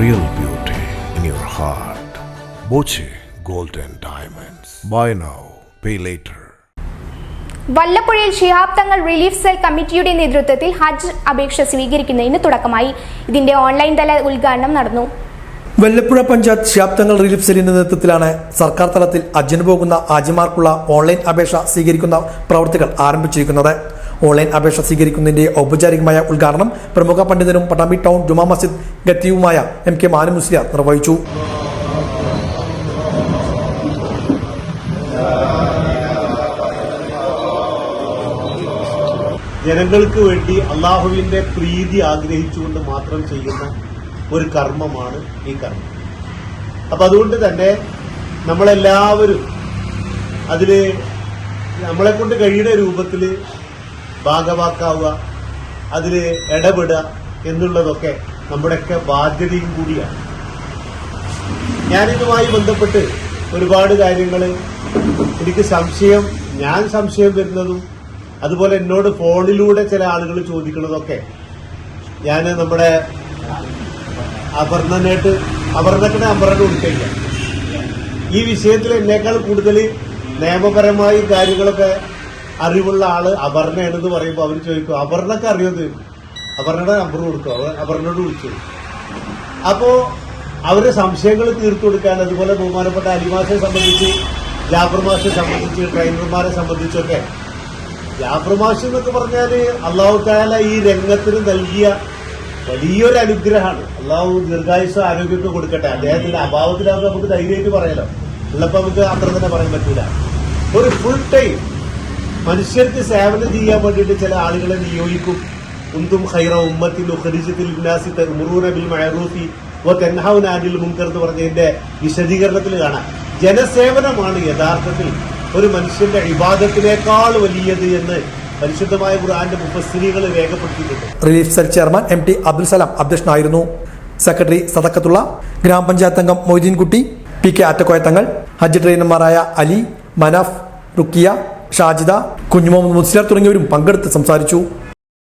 real beauty in your heart. Boche Golden Diamonds. Buy now, pay later. വല്ലപ്പുഴയിൽ Shihab Thangal relief cell കമ്മിറ്റിയുടെ നേതൃത്വത്തിൽ ഹജ്ജ് അപേക്ഷ സ്വീകരിക്കുന്നതിന് തുടക്കമായി. ഇതിന്റെ ഓൺലൈൻ തല ഉദ്ഘാടനം നടന്നു. വല്ലപ്പുഴ പഞ്ചായത്ത് ശിഹാബ് തങ്ങൾ റിലീഫ് സെല്ലിന്റെ നേതൃത്വത്തിലാണ് സർക്കാർ തലത്തിൽ ഹജ്ജിന് പോകുന്ന ഹാജിമാർക്കുള്ള ഓൺലൈൻ അപേക്ഷ സ്വീകരിക്കുന്ന പ്രവൃത്തികൾ ആരംഭിച്ചിരിക്കുന്നത്. ഓൺലൈൻ അപേക്ഷ സ്വീകരിക്കുന്നതിന്റെ ഔപചാരികമായ ഉദ്ഘാടനം പ്രമുഖ പണ്ഡിതനും Pattambi town Juma Masjid ഖത്തീബുമായ M K Manu Musliyar നിർവഹിച്ചു. ജനങ്ങൾക്ക് വേണ്ടി അള്ളാഹുവിന്റെ പ്രീതി ആഗ്രഹിച്ചുകൊണ്ട് മാത്രം ചെയ്യുന്ന ഒരു കർമ്മമാണ് ഈ കർമ്മം. അപ്പൊ അതുകൊണ്ട് തന്നെ നമ്മളെല്ലാവരും അതില് നമ്മളെ കൊണ്ട് കഴിയുന്ന രൂപത്തിൽ ഭാഗവാക്കാവുക, അതിൽ ഇടപെടുക എന്നുള്ളതൊക്കെ നമ്മുടെയൊക്കെ ബാധ്യതയും കൂടിയാണ്. ഞാനിതുമായി ബന്ധപ്പെട്ട് ഒരുപാട് കാര്യങ്ങൾ എനിക്ക് ഞാൻ സംശയം വരുന്നതും അതുപോലെ എന്നോട് ഫോണിലൂടെ ചില ആളുകൾ ചോദിക്കുന്നതൊക്കെ ഞാൻ നമ്മുടെ അപർണക്ക് നമ്പറിന് കൊടുക്കില്ല. ഈ വിഷയത്തിൽ എന്നേക്കാൾ കൂടുതൽ നിയമപരമായി കാര്യങ്ങളൊക്കെ അറിവുള്ള ആള് അപർണയാണെന്ന് പറയുമ്പോൾ അവർ ചോദിക്കും, അപർണക്ക് അറിയത്, അപർണയുടെ നമ്പർ കൊടുക്കും, അപർണയോട് വിളിച്ചു. അപ്പോ അവരുടെ സംശയങ്ങൾ തീർത്തു കൊടുക്കാൻ, അതുപോലെ ബഹുമാനപ്പെട്ട അലിമാഷെ സംബന്ധിച്ച്, ജാഫർ മാഷെ സംബന്ധിച്ച്, ട്രെയിനർമാരെ സംബന്ധിച്ചൊക്കെ, ജാഫർ മാഷ് എന്നൊക്കെ പറഞ്ഞാല് അള്ളാഹു തആല ഈ രംഗത്തിന് നൽകിയ വലിയൊരു അനുഗ്രഹമാണ്. അള്ളാഹു ദീർഘായുസ് ആരോഗ്യമൊക്കെ കൊടുക്കട്ടെ. അദ്ദേഹത്തിന്റെ അഭാവത്തിലാവുമ്പോൾ നമുക്ക് ധൈര്യമായിട്ട് പറയാലോ, ഉള്ളപ്പോൾ നമുക്ക് അത്ര തന്നെ പറയാൻ പറ്റൂല. ഒരു ഫുൾ ടൈം മനുഷ്യർക്ക് സേവനം ചെയ്യാൻ വേണ്ടിയിട്ട് ചില ആളുകളെ നിയോഗിക്കും. കുന്തും ഖൈറ ഉമ്മത്തിൻ ഉഖ്രിജത് ലിന്നാസി തഅ്മുറൂന ബിൽ മഅറൂഫി വതൻഹൗന അനിൽ മുൻകർ എന്ന് പറഞ്ഞതിന്റെ വിശദീകരണത്തിൽ കാണാം. ജനസേവനമാണ് യഥാർത്ഥത്തിൽ ഒരു മനുഷ്യന്റെ ഇബാദത്തിനേക്കാൾ വലിയത് എന്ന് പരിശുദ്ധമായ ഖുർആന്റെ മുഫസ്സിറുകൾ രേഖപ്പെടുത്തിയിട്ടുണ്ട്. Relief cell chairman MT Abdul Salam അധ്യക്ഷനായിരുന്നു. സെക്രട്ടറി സദക്കത്തുള്ള, ഗ്രാമപഞ്ചായത്ത് അംഗം മൊയ്തീൻകുട്ടി, PK ആറ്റക്കോയ തങ്ങൾ, ഹജ്ജ് ട്രെയിനർമാരായ അലി, മനാഫ്, റുക്കിയ, ഷാജിദ, കുഞ്ഞുമുഹമ്മദ് മുസ്ലിയാർ തുടങ്ങിയവരും പങ്കെടുത്ത് സംസാരിച്ചു.